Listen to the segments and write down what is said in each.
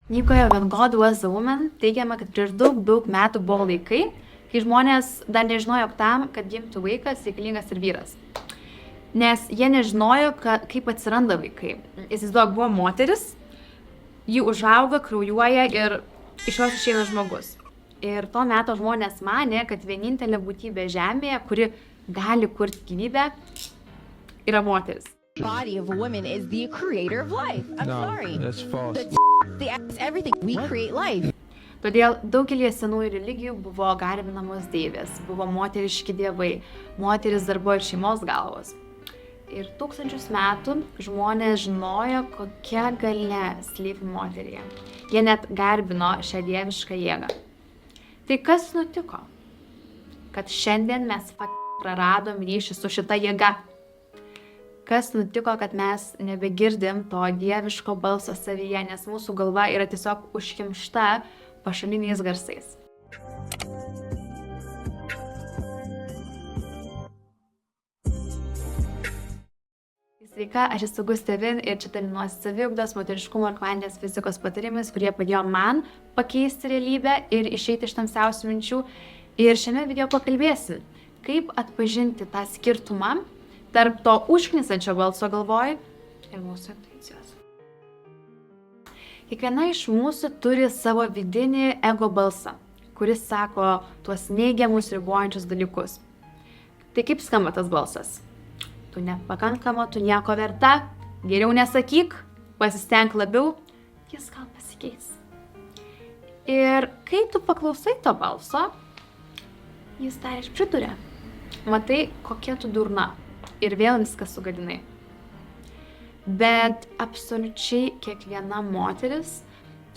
Knygoje When God Was a Woman teigiama, kad prieš daug metų buvo laikai, kai žmonės dar nežinojo, jog tam, kad gimtų vaikas, reikalingas ir vyras. Nes jie nežinojo, kaip atsiranda vaikai. Įsivaizduok, buvo moteris, ji užauga, kraujuoja ir iš jos išeina žmogus. Ir to meto žmonės manė, kad vienintelė būtybė Žemėje, kuri gali kurti gyvybę, yra moteris. Body of a woman is the creator of life. I'm sorry. That's false. The everything. We create life. Todėl daugelį senųjų religijų buvo garbinamos deivės, buvo moteriški dievai, moteris dar buvo ir šeimos galvos. Ir tūkstančius metų žmonės žinojo, kokia galia slypi moteryje. Jie net garbino šią dievišką jėgą. Tai kas nutiko? Kad šiandien mes praradom ryšį su šita jėga. Kas nutiko, kad mes nebegirdim to dieviško balso savyje, nes mūsų galva yra tiesiog užkimšta pašaliniais garsais. Sveika, aš esu Gustevin ir čia dalinuosi saviugdos, moteriškumo ir kvantinės fizikos patarimais, kurie padėjo man pakeisti realybę ir išeiti iš tamsiausių minčių. Ir šiame video pakalbėsim, kaip atpažinti tą skirtumą tarp to užknisančio balso galvoj ir mūsų intuicijos. Kiekviena iš mūsų turi savo vidinį ego balsą, kuris sako tuos neigiamus ribojančius dalykus. Tai kaip skamba tas balsas? Tu nepakankama, tu nieko verta, geriau nesakyk, pasistenk labiau, jis gal pasikeis. Ir kai tu paklausai to balso, jis dar priduria. Matai, kokia tu durna. Ir vėl viską sugadinai. Bet absoliučiai kiekviena moteris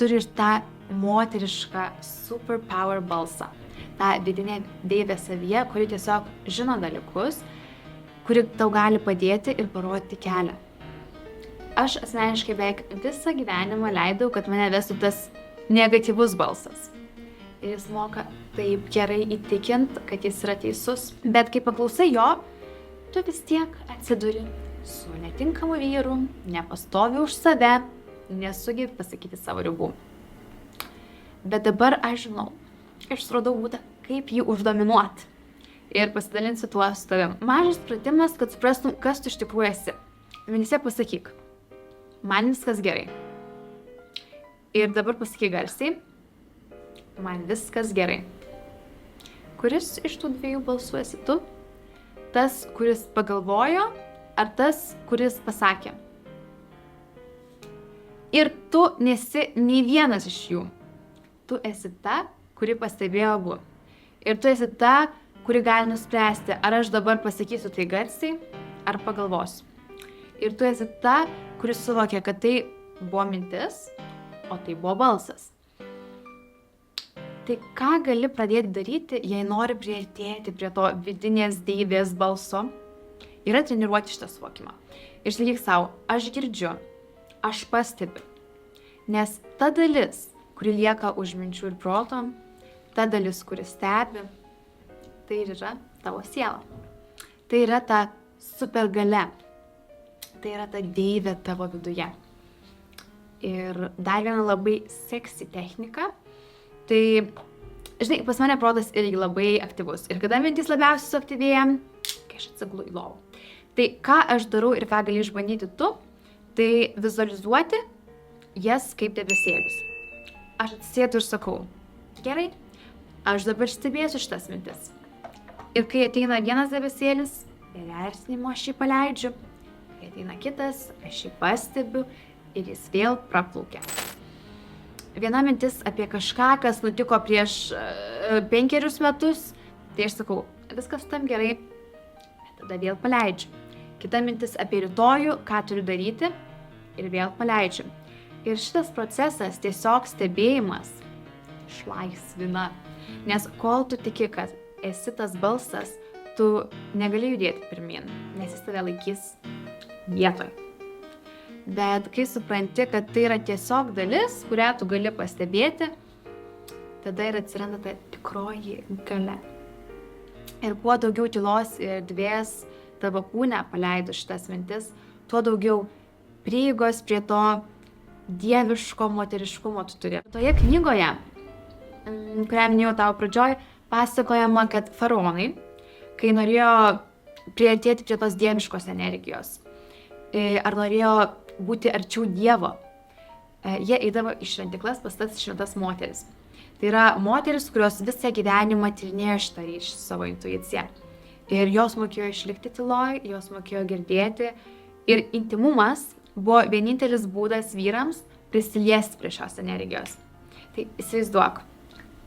turi ir tą moterišką superpower balsą. Ta vidinė deivė savyje, kuri tiesiog žino dalykus, kuri tau gali padėti ir parodyti kelią. Aš asmeniškai beveik visą gyvenimą leidau, kad mane vestų tas negatyvus balsas. Ir jis moka taip gerai įtikint, kad jis yra teisus. Bet kai paklausai jo, tu vis tiek atsiduri su netinkamu vyru, nepastovi už save, nesugebi pasakyti savo ribų. Bet dabar aš žinau, aš suradau būdą, kaip jį uždominuoti. Ir pasidalinsiu tuo su tavim. Mažas pratimas, kad suprastum, kas tu iš tikrųjų esi. Mintyse pasakyk, man viskas gerai. Ir dabar pasakyk garsiai, man viskas gerai. Kuris iš tų dviejų balsų esi tu? Tas, kuris pagalvojo, ar tas, kuris pasakė. Ir tu nesi nei vienas iš jų. Tu esi ta, kuri pastebėjo abu. Ir tu esi ta, kuri gali nuspręsti, ar aš dabar pasakysiu tai garsiai, ar pagalvosiu. Ir tu esi ta, kuri suvokė, kad tai buvo mintis, o tai buvo balsas. Tai ką gali pradėti daryti, jei nori priartėti prie to vidinės deivės balso, yra treniruoti šitą suvokimą. Ir sakyk savo, aš girdžiu, aš pastebiu. Nes ta dalis, kuri lieka už minčių ir proto, ta dalis, kuri stebi, tai ir yra tavo siela. Tai yra ta supergalia. Tai yra ta deivė tavo viduje. Ir dar viena labai seksi technika. Tai, žinai, pas mane protas irgi labai aktyvus. Ir kada mintys labiausiai suaktyvėja, kai aš atsigulu į lovą. Tai ką aš darau ir ką gali išbandyti tu, tai vizualizuoti jas kaip debesėlius. Aš atsisėdu ir sakau, gerai, aš dabar stebėsiu šitas mintis. Ir kai ateina vienas debesėlis, be vertinimo aš jį paleidžiu. Kai ateina kitas, aš jį pastebiu ir jis vėl praplaukia. Viena mintis apie kažką, kas nutiko prieš 5 metus, tai aš sakau, viskas tam gerai, bet tada vėl paleidžiu. Kita mintis apie rytojų, ką turiu daryti, ir vėl paleidžiu. Ir šitas procesas, tiesiog stebėjimas, išlaisvina. Nes kol tu tiki, kad esi tas balsas, tu negali judėti pirmin, nes jis tave laikys vietoj. Bet kai supranti, kad tai yra tiesiog dalis, kurią tu gali pastebėti, tada ir atsiranda ta tikroji galia. Ir kuo daugiau tylos ir erdvės tavo kūne paleidus šitas mintis, tuo daugiau prieigos prie to dieviško moteriškumo tu turi. Toje knygoje, kurią minėjau tavo pradžioj, pasakojama, kad faraonai, kai norėjo priartėti prie tos dieviškos energijos, ar norėjo būti arčiau Dievo, jie eidavo į šventyklas pas tas šventas moteris. Tai yra moteris, kurios visą gyvenimą tyrinėjo šitą ryšį su savo intuicija. Ir jos mokėjo išlikti tyloj, jos mokėjo girdėti. Ir intimumas buvo vienintelis būdas vyrams prisiliesti prie šios energijos. Tai įsivaizduok,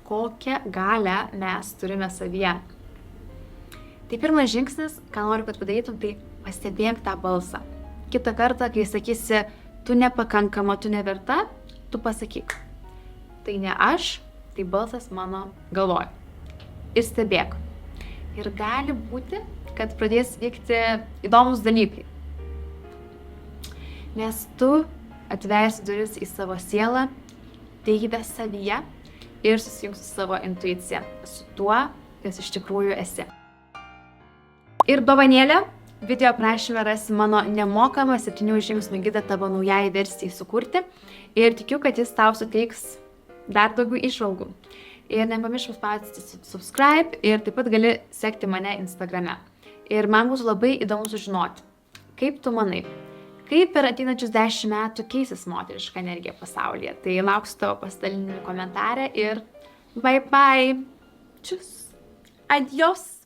kokią galią mes turime savyje. Tai pirmas žingsnis, ką noriu, kad padarytum, tai pastebėk tą balsą. Kitą kartą, kai sakysi, tu nepakankama, tu neverta, tu pasakyk. Tai ne aš, tai balsas mano galvoj. Ir stebėk. Ir gali būti, kad pradės vykti įdomus dalykai. Nes tu atversi duris į savo sielą, deivę savyje ir susijungsi su savo intuicija, su tuo, kas iš tikrųjų esi. Ir dovanėlė, video aprašyme rasi mano nemokamą 7 žingsnių gidą tavo naujai versijai sukurti ir tikiu, kad jis tau suteiks dar daugiau įžvalgų. Ir nepamiršk paspausti subscribe ir taip pat gali sekti mane Instagrame. Ir man būtų labai įdomu sužinoti, kaip tu manai, kaip per ateinančius 10 metų keisis moteriška energija pasaulyje. Tai lauksiu tavo pasidalinimų komentare ir bye bye. Čius. Adios.